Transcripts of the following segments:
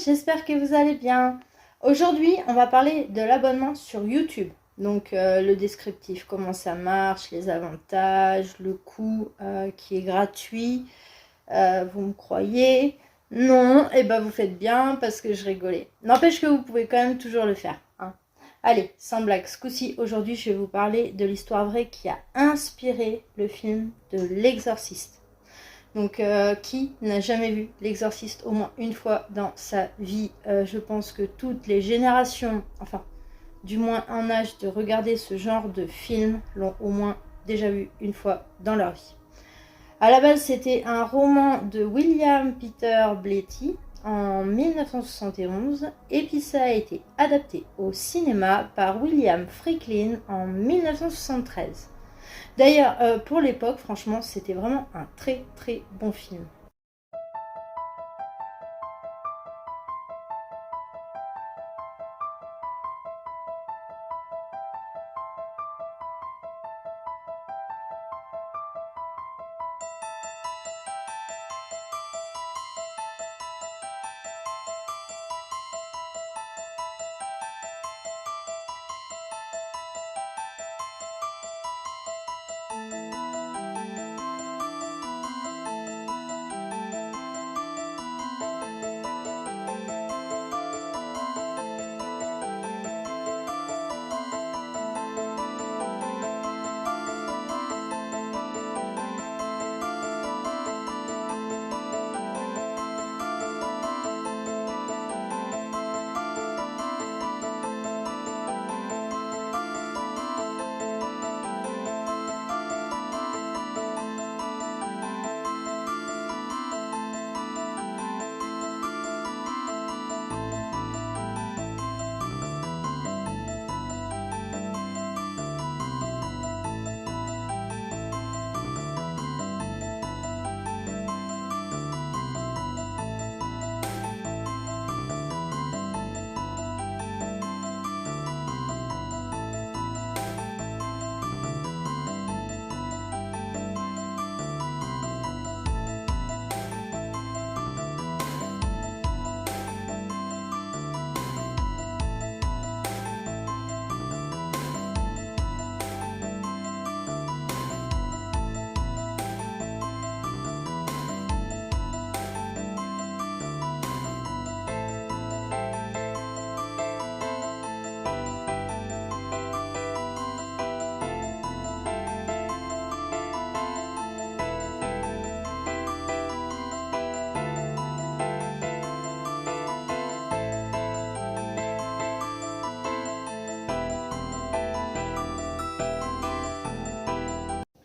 j'espère que vous allez bien. Aujourd'hui, on va parler de l'abonnement sur YouTube. Donc le descriptif, comment ça marche, les avantages, le coût qui est gratuit. Vous me croyez? Non, et ben vous faites bien parce que je rigolais. N'empêche que vous pouvez quand même toujours le faire, hein. Allez, sans blague, ce coup-ci, aujourd'hui, je vais vous parler de l'histoire vraie qui a inspiré le film de L'Exorciste. Donc, qui n'a jamais vu L'Exorciste au moins une fois dans sa vie? Je pense que toutes les générations, enfin, du moins en âge de regarder ce genre de film, l'ont au moins déjà vu une fois dans leur vie. À la base, c'était un roman de William Peter Blatty en 1971, et puis ça a été adapté au cinéma par William Friedkin en 1973. D'ailleurs, pour l'époque, franchement, c'était vraiment un très très bon film.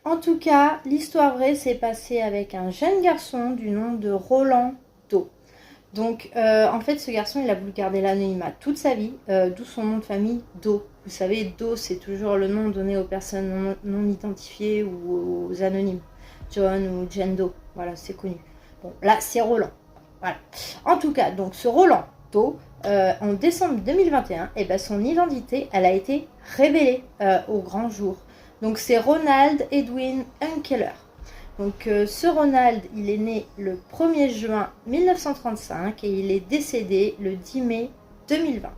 En tout cas, l'histoire vraie s'est passée avec un jeune garçon du nom de Roland Doe. Donc, en fait, ce garçon, il a voulu garder l'anonymat toute sa vie, d'où son nom de famille, Doe. Vous savez, Doe, c'est toujours le nom donné aux personnes non identifiées ou aux anonymes. John ou Jane Doe, voilà, c'est connu. Bon, là, c'est Roland. Voilà. En tout cas, donc ce Roland Doe, en décembre 2021, eh ben, son identité, elle a été révélée au grand jour. Donc c'est Ronald Edwin Unkeler. Donc ce Ronald, il est né le 1er juin 1935 et il est décédé le 10 mai 2020.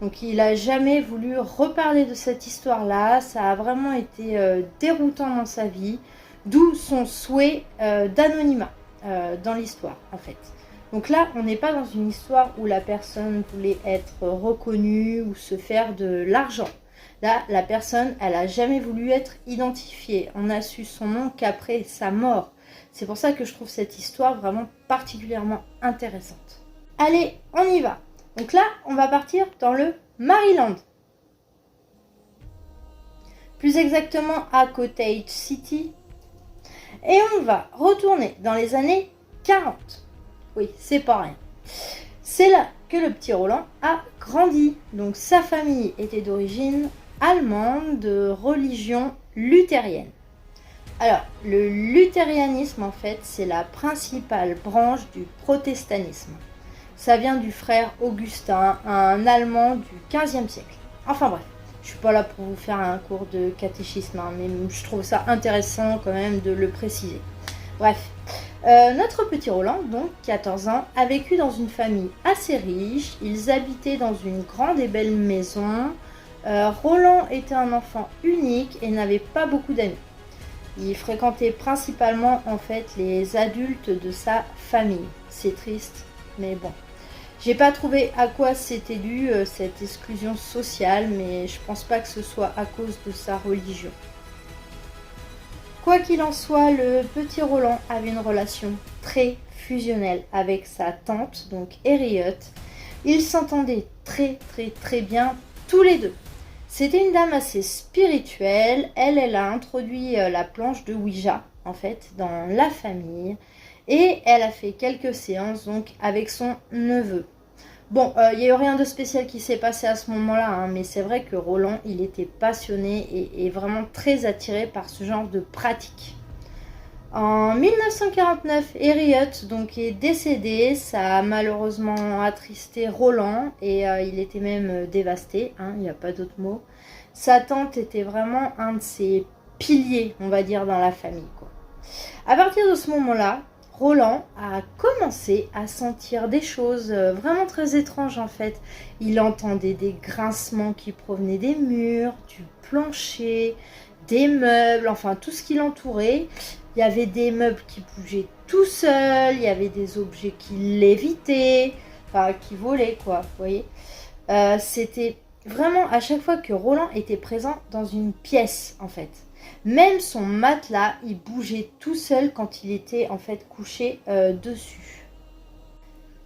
Donc il n'a jamais voulu reparler de cette histoire-là, ça a vraiment été déroutant dans sa vie, d'où son souhait d'anonymat dans l'histoire en fait. Donc là, on n'est pas dans une histoire où la personne voulait être reconnue ou se faire de l'argent. Là, la personne, elle n'a jamais voulu être identifiée. On a su son nom qu'après sa mort. C'est pour ça que je trouve cette histoire vraiment particulièrement intéressante. Allez, on y va. Donc là, on va partir dans le Maryland. Plus exactement à Cottage City. Et on va retourner dans les années 40. Oui, c'est pas rien. C'est là que le petit Roland a grandi. Donc sa famille était d'origine allemande de religion luthérienne. Alors, le luthérianisme, en fait, c'est la principale branche du protestantisme. Ça vient du frère Augustin, un Allemand du XVe siècle. Enfin bref, je suis pas là pour vous faire un cours de catéchisme, hein, mais je trouve ça intéressant quand même de le préciser. Bref, Notre petit Roland, donc 14 ans, a vécu dans une famille assez riche. Ils habitaient dans une grande et belle maison. Roland était un enfant unique et n'avait pas beaucoup d'amis. Il fréquentait principalement en fait les adultes de sa famille. C'est triste, mais bon. J'ai pas trouvé à quoi c'était dû cette exclusion sociale, mais je pense pas que ce soit à cause de sa religion. Quoi qu'il en soit, le petit Roland avait une relation très fusionnelle avec sa tante, donc Harriet. Ils s'entendaient très bien tous les deux. C'était une dame assez spirituelle. Elle a introduit la planche de Ouija, en fait, dans la famille. Et elle a fait quelques séances, donc, avec son neveu. Bon, il n'y a eu rien de spécial qui s'est passé à ce moment-là, hein, mais c'est vrai que Roland, il était passionné et vraiment très attiré par ce genre de pratique. En 1949, Harriet donc est décédée. Ça a malheureusement attristé Roland et il était même dévasté, hein, il n'y a pas d'autre mot. Sa tante était vraiment un de ses piliers, on va dire, dans la famille, quoi. À partir de ce moment-là, Roland a commencé à sentir des choses vraiment très étranges en fait. Il entendait des grincements qui provenaient des murs, du plancher, des meubles, enfin tout ce qui l'entourait. Il y avait des meubles qui bougeaient tout seuls, il y avait des objets qui lévitaient, enfin qui volaient quoi, vous voyez. C'était vraiment à chaque fois que Roland était présent dans une pièce en fait. Même son matelas, il bougeait tout seul quand il était en fait couché dessus.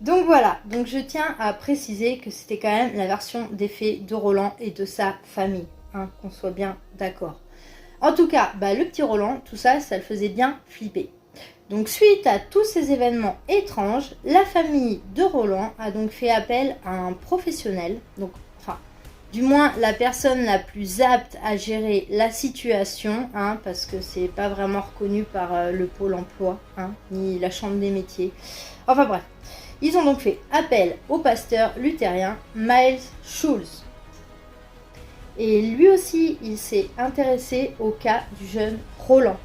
Donc voilà, donc je tiens à préciser que c'était quand même la version des faits de Roland et de sa famille, hein, qu'on soit bien d'accord. En tout cas, le petit Roland, tout ça, ça le faisait bien flipper. Donc suite à tous ces événements étranges, la famille de Roland a donc fait appel à un professionnel, donc du moins la personne la plus apte à gérer la situation, hein, parce que c'est pas vraiment reconnu par le pôle emploi, hein, ni la chambre des métiers. Enfin bref, ils ont donc fait appel au pasteur luthérien Miles Schulz. Et lui aussi, il s'est intéressé au cas du jeune Roland.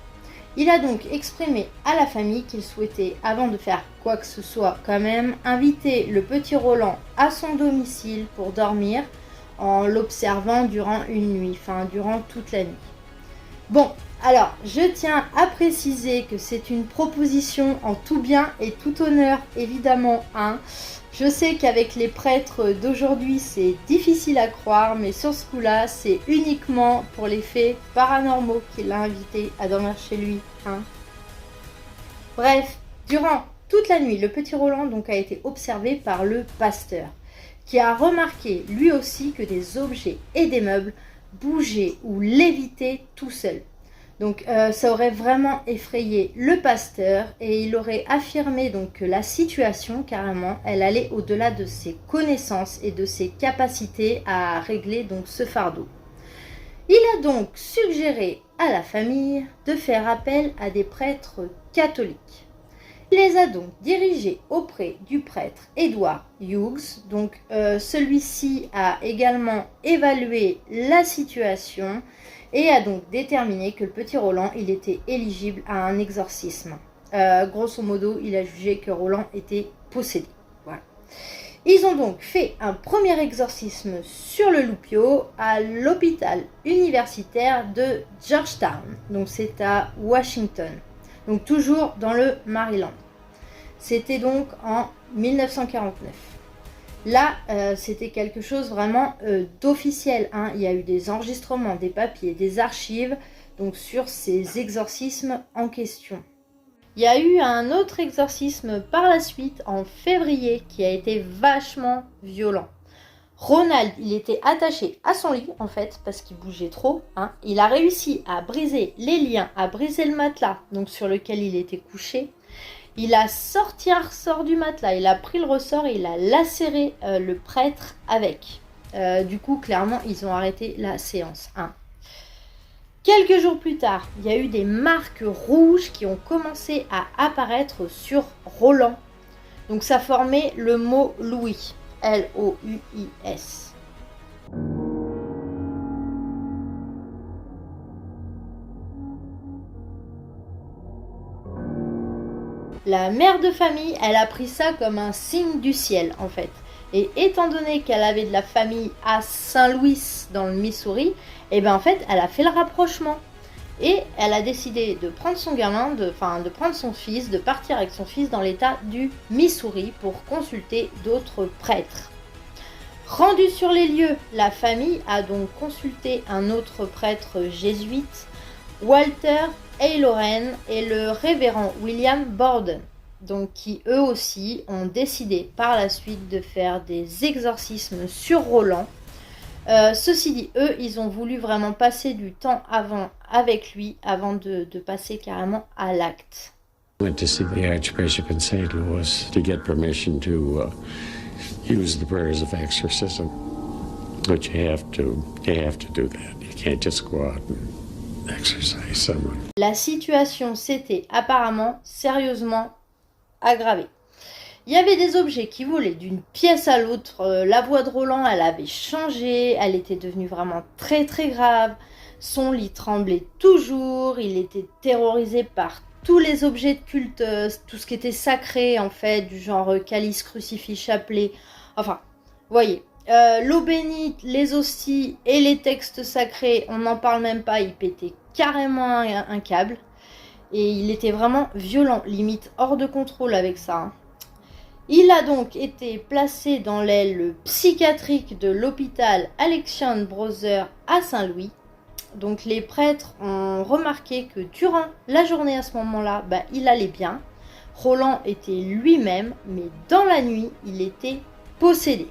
Il a donc exprimé à la famille qu'il souhaitait, avant de faire quoi que ce soit quand même, inviter le petit Roland à son domicile pour dormir, en l'observant durant une nuit, enfin durant toute la nuit. Bon, alors je tiens à préciser que c'est une proposition en tout bien et tout honneur, évidemment, hein. Je sais qu'avec les prêtres d'aujourd'hui c'est difficile à croire, mais sur ce coup-là c'est uniquement pour les faits paranormaux qu'il l'a invité à dormir chez lui, hein. Bref, durant toute la nuit, le petit Roland donc a été observé par le pasteur, qui a remarqué lui aussi que des objets et des meubles bougeaient ou lévitaient tout seuls. Donc ça aurait vraiment effrayé le pasteur et il aurait affirmé donc que la situation carrément elle allait au-delà de ses connaissances et de ses capacités à régler donc ce fardeau. Il a donc suggéré à la famille de faire appel à des prêtres catholiques. Il les a donc dirigés auprès du prêtre Edward Hughes. Donc celui-ci a également évalué la situation et a donc déterminé que le petit Roland il était éligible à un exorcisme. Grosso modo, il a jugé que Roland était possédé. Voilà. Ils ont donc fait un premier exorcisme sur le loupio à l'hôpital universitaire de Georgetown. Donc c'est à Washington. Donc toujours dans le Maryland. C'était donc en 1949. Là, c'était quelque chose vraiment d'officiel, hein. Il y a eu des enregistrements, des papiers, des archives donc sur ces exorcismes en question. Il y a eu un autre exorcisme par la suite en février qui a été vachement violent. Ronald, il était attaché à son lit en fait parce qu'il bougeait trop, hein. Il a réussi à briser les liens, à briser le matelas donc sur lequel il était couché. Il a sorti un ressort du matelas, il a pris le ressort et il a lacéré le prêtre avec. Du coup, clairement, ils ont arrêté la séance 1. Quelques jours plus tard, il y a eu des marques rouges qui ont commencé à apparaître sur Roland. Donc ça formait le mot Louis, L-O-U-I-S. La mère de famille, elle a pris ça comme un signe du ciel, en fait. Et étant donné qu'elle avait de la famille à Saint-Louis, dans le Missouri, et ben en fait, elle a fait le rapprochement. Et elle a décidé de prendre son gamin, de prendre son fils, de partir avec son fils dans l'état du Missouri pour consulter d'autres prêtres. Rendue sur les lieux, la famille a donc consulté un autre prêtre jésuite, Walter Ayloren, et le révérend William Borden, donc qui eux aussi ont décidé par la suite de faire des exorcismes sur Roland. Ceci dit, eux, ils ont voulu vraiment passer du temps avec lui avant de passer carrément à l'acte. I went to see the Archbishop in St. Louis to get permission to use the prayers of exorcism, but you have to do that. You can't just go out and exorcise someone. La situation s'était apparemment sérieusement aggravée. Il y avait des objets qui volaient d'une pièce à l'autre. La voix de Roland, elle avait changé. Elle était devenue vraiment très très grave. Son lit tremblait toujours. Il était terrorisé par tous les objets de culte, tout ce qui était sacré en fait, du genre calice, crucifix, chapelet. Enfin, voyez. L'eau bénite, les hosties et les textes sacrés, on n'en parle même pas. Il pétait carrément un câble. Et il était vraiment violent, limite hors de contrôle avec ça. Hein. Il a donc été placé dans l'aile psychiatrique de l'hôpital Alexian Brothers à Saint-Louis. Donc les prêtres ont remarqué que durant la journée à ce moment-là, il allait bien. Roland était lui-même, mais dans la nuit, il était possédé.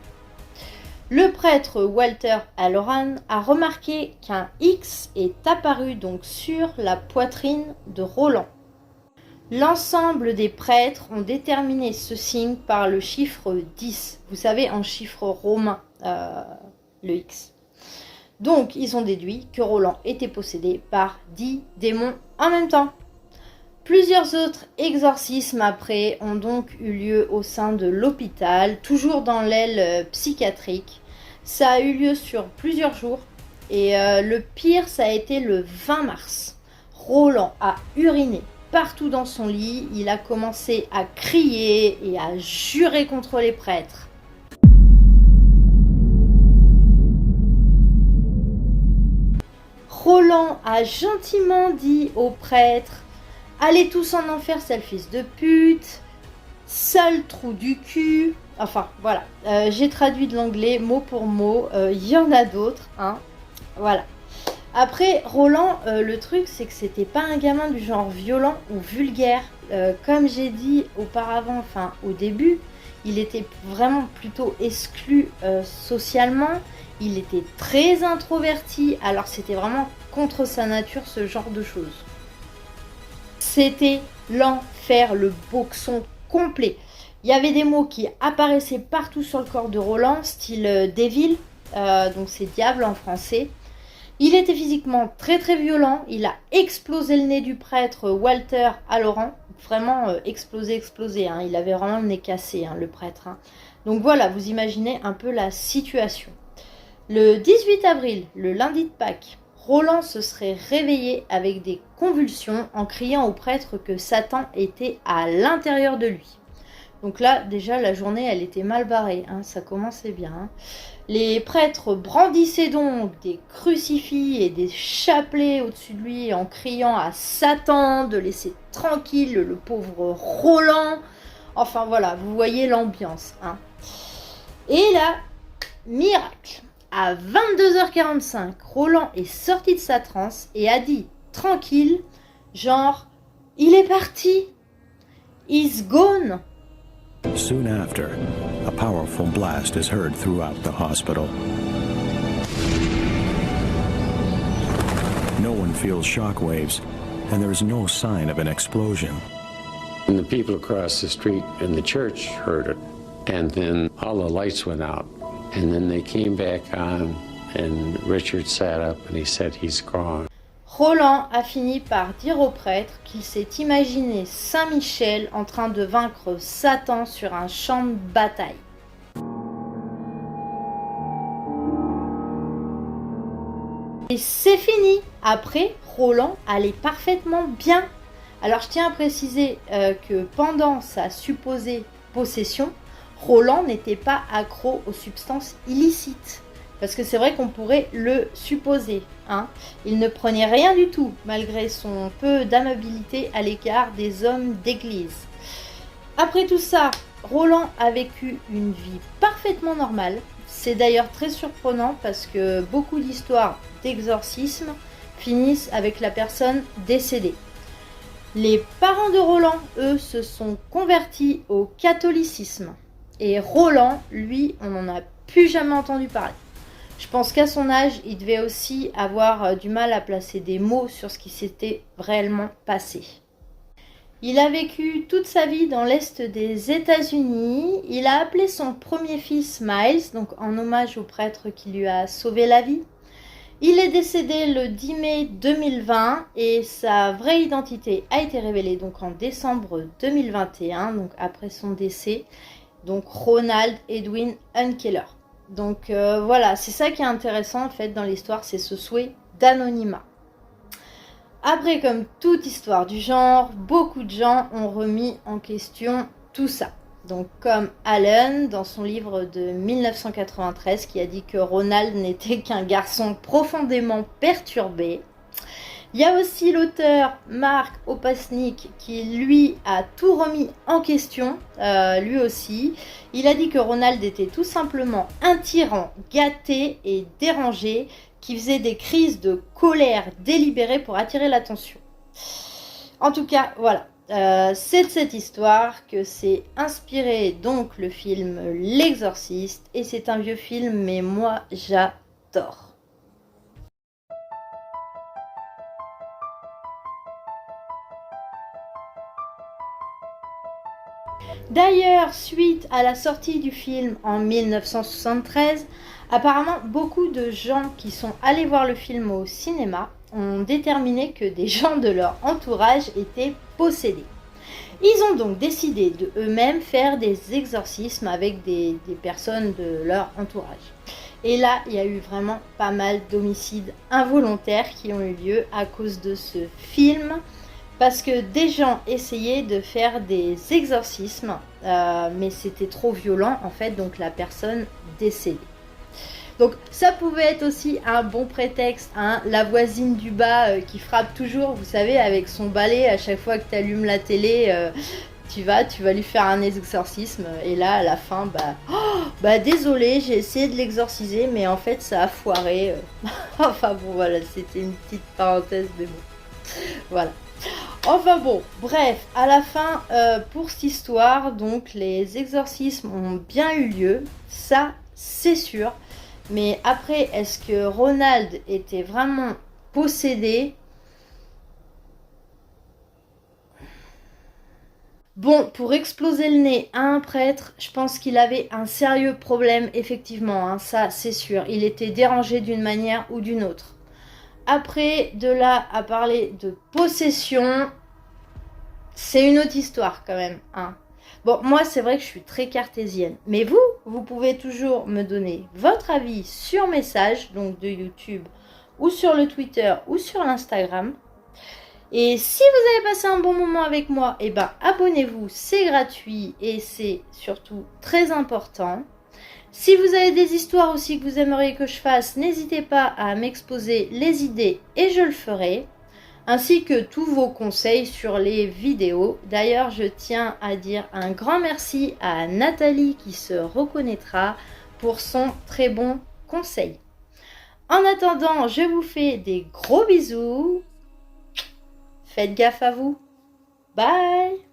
Le prêtre Walter Ayloren a remarqué qu'un X est apparu donc sur la poitrine de Roland. L'ensemble des prêtres ont déterminé ce signe par le chiffre 10. Vous savez, en chiffre romain, le X. Donc, ils ont déduit que Roland était possédé par 10 démons en même temps. Plusieurs autres exorcismes après ont donc eu lieu au sein de l'hôpital, toujours dans l'aile psychiatrique. Ça a eu lieu sur plusieurs jours et le pire, ça a été le 20 mars. Roland a uriné partout dans son lit, il a commencé à crier et à jurer contre les prêtres. Roland a gentiment dit aux prêtres « Allez tous en enfer, sale fils de pute, sale trou du cul ». Enfin, voilà, j'ai traduit de l'anglais mot pour mot, il y en a d'autres, hein, voilà. Après, Roland, le truc, c'est que c'était pas un gamin du genre violent ou vulgaire. Comme j'ai dit auparavant, au début, il était vraiment plutôt exclu socialement. Il était très introverti, alors c'était vraiment contre sa nature ce genre de choses. C'était l'enfer, le boxon complet. Il y avait des mots qui apparaissaient partout sur le corps de Roland, style devil, donc c'est diable en français. Il était physiquement très très violent, il a explosé le nez du prêtre Walter Ayloren, vraiment explosé, hein. Il avait vraiment le nez cassé, hein, le prêtre. Hein. Donc voilà, vous imaginez un peu la situation. Le 18 avril, le lundi de Pâques, Roland se serait réveillé avec des convulsions en criant au prêtre que Satan était à l'intérieur de lui. Donc là, déjà, la journée, elle était mal barrée, hein, ça commençait bien. Hein. Les prêtres brandissaient donc des crucifix et des chapelets au-dessus de lui en criant à Satan de laisser tranquille le pauvre Roland. Enfin voilà, vous voyez l'ambiance. Hein. Et là, miracle, à 22h45, Roland est sorti de sa transe et a dit tranquille, genre, il est parti, he's gone. Soon after, a powerful blast is heard throughout the hospital. No one feels shock waves, and there is no sign of an explosion. And the people across the street in the church heard it, and then all the lights went out, and then they came back on, and Richard sat up and he said he's gone. Roland a fini par dire au prêtre qu'il s'est imaginé Saint-Michel en train de vaincre Satan sur un champ de bataille. Et c'est fini. Après, Roland allait parfaitement bien. Alors je tiens à préciser que pendant sa supposée possession, Roland n'était pas accro aux substances illicites. Parce que c'est vrai qu'on pourrait le supposer. Hein. Il ne prenait rien du tout, malgré son peu d'amabilité à l'égard des hommes d'église. Après tout ça, Roland a vécu une vie parfaitement normale. C'est d'ailleurs très surprenant parce que beaucoup d'histoires d'exorcisme finissent avec la personne décédée. Les parents de Roland, eux, se sont convertis au catholicisme. Et Roland, lui, on n'en a plus jamais entendu parler. Je pense qu'à son âge, il devait aussi avoir du mal à placer des mots sur ce qui s'était réellement passé. Il a vécu toute sa vie dans l'Est des États-Unis. Il a appelé son premier fils Miles, donc en hommage au prêtre qui lui a sauvé la vie. Il est décédé le 10 mai 2020 et sa vraie identité a été révélée donc en décembre 2021, donc après son décès, donc Ronald Edwin Unkeller. Donc voilà, c'est ça qui est intéressant en fait dans l'histoire, c'est ce souhait d'anonymat. Après, comme toute histoire du genre, beaucoup de gens ont remis en question tout ça. Donc comme Allen dans son livre de 1993 qui a dit que Ronald n'était qu'un garçon profondément perturbé. Il y a aussi l'auteur Mark Opasnik qui lui a tout remis en question, lui aussi. Il a dit que Ronald était tout simplement un tyran gâté et dérangé qui faisait des crises de colère délibérées pour attirer l'attention. En tout cas, voilà. C'est de cette histoire que s'est inspiré donc le film L'Exorciste et c'est un vieux film mais moi j'adore. D'ailleurs, suite à la sortie du film en 1973, apparemment beaucoup de gens qui sont allés voir le film au cinéma ont déterminé que des gens de leur entourage étaient possédés. Ils ont donc décidé de eux-mêmes faire des exorcismes avec des personnes de leur entourage. Et là, il y a eu vraiment pas mal d'homicides involontaires qui ont eu lieu à cause de ce film. Parce que des gens essayaient de faire des exorcismes, mais c'était trop violent en fait, donc la personne décédée. Donc ça pouvait être aussi un bon prétexte, hein, la voisine du bas qui frappe toujours, vous savez, avec son balai à chaque fois que tu allumes la télé, tu vas lui faire un exorcisme et là à la fin, désolé, j'ai essayé de l'exorciser, mais en fait ça a foiré. Enfin bon voilà, c'était une petite parenthèse, mais bon, voilà. Enfin bon, bref, à la fin, pour cette histoire, donc les exorcismes ont bien eu lieu, ça c'est sûr. Mais après, est-ce que Ronald était vraiment possédé ? Bon, pour exploser le nez à un prêtre, je pense qu'il avait un sérieux problème, effectivement, hein, ça c'est sûr. Il était dérangé d'une manière ou d'une autre. Après, de là à parler de possession, c'est une autre histoire quand même. Hein. Bon, moi c'est vrai que je suis très cartésienne. Mais vous pouvez toujours me donner votre avis sur message, donc de YouTube, ou sur le Twitter, ou sur l'Instagram. Et si vous avez passé un bon moment avec moi, abonnez-vous, c'est gratuit et c'est surtout très important. Si vous avez des histoires aussi que vous aimeriez que je fasse, n'hésitez pas à m'exposer les idées et je le ferai, ainsi que tous vos conseils sur les vidéos. D'ailleurs, je tiens à dire un grand merci à Nathalie qui se reconnaîtra pour son très bon conseil. En attendant, je vous fais des gros bisous. Faites gaffe à vous. Bye!